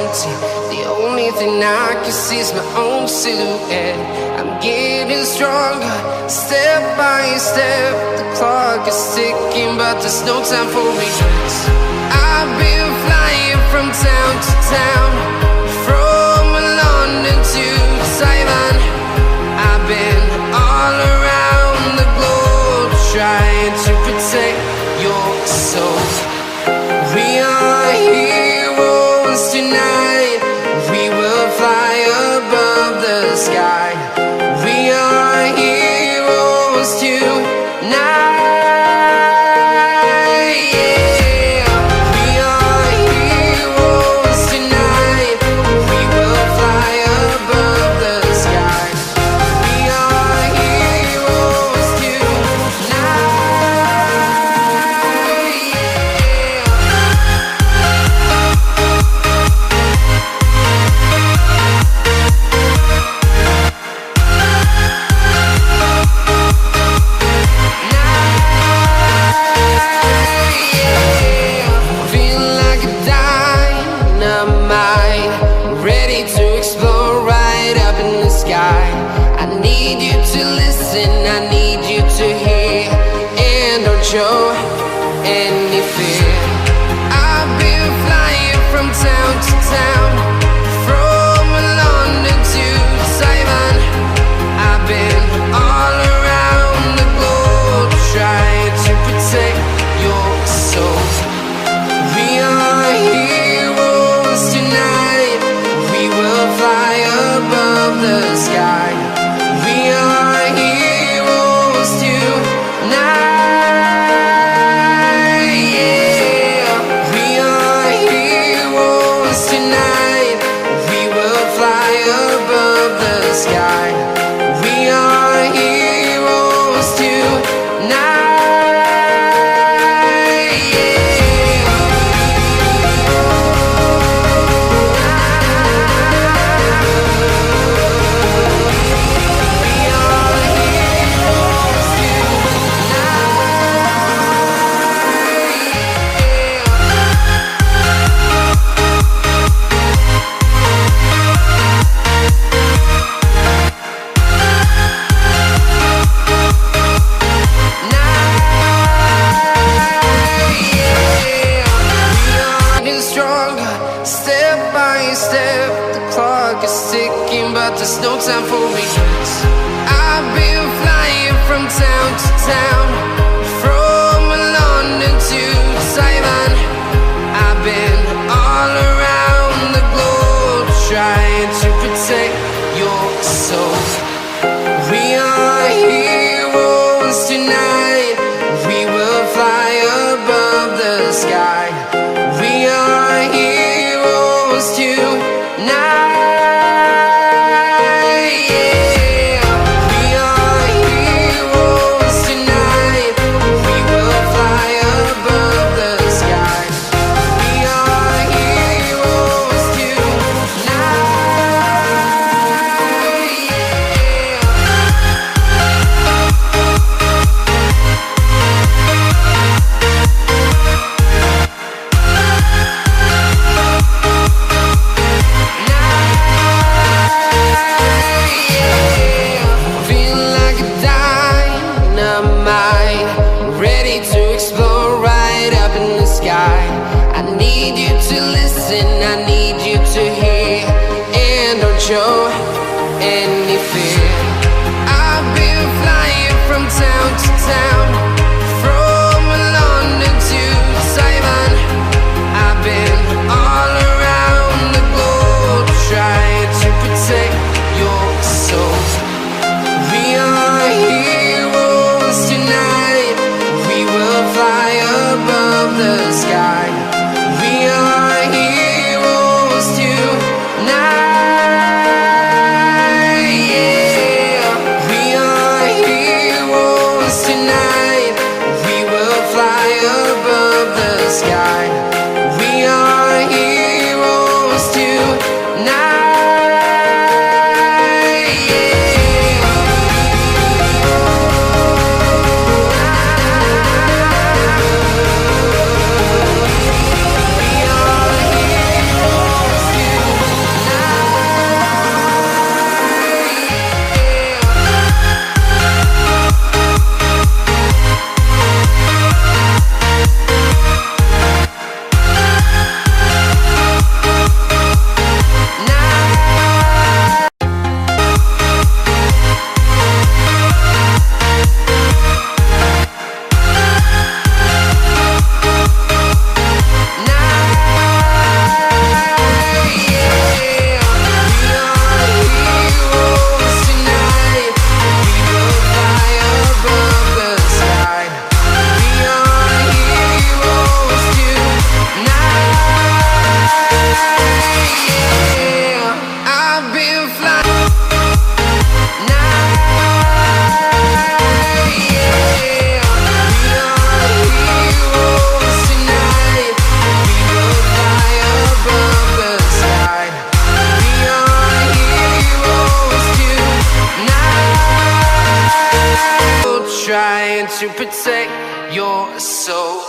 empty. The only thing I can see is my own silhouette. I'm getting stronger, step by step. The clock is ticking, but there's no time for regrets. I've been flying from town to town, from London to Taiwan. I've been all around the globe, trying to protect your soul. We are heroes tonight. We will fly above the sky. We are heroes tonight. I need you to listen, I need you to hear, and don't show any fear. I've been flying from town to town, from London to Taiwan. I've been all around the globe, trying to protect your soul. We are heroes tonight. We will fly above the sky. We are heroes tonight. Yeah, we are heroes tonight. We will fly above the sky. We are heroes tonight. Step by step, the clock is ticking, but there's no time for regrets. I've been flying from town to town, from London to Taiwan. I've been all around the globe, trying to protect your soul. We are heroes tonight. We will fly above the sky. We are heroes tonight. Yeah, we are heroes tonight. We will fly above the sky. We are heroes I need you to listen, I need you to hear, and don't show any fear. I've been flying from town to town, from London to Taiwan. I've been all around the globe, trying to protect your soul. We are heroes tonight. We will fly above the sky. We are heroes tonight. Yeah, we are heroes tonight. trying to protect your soul.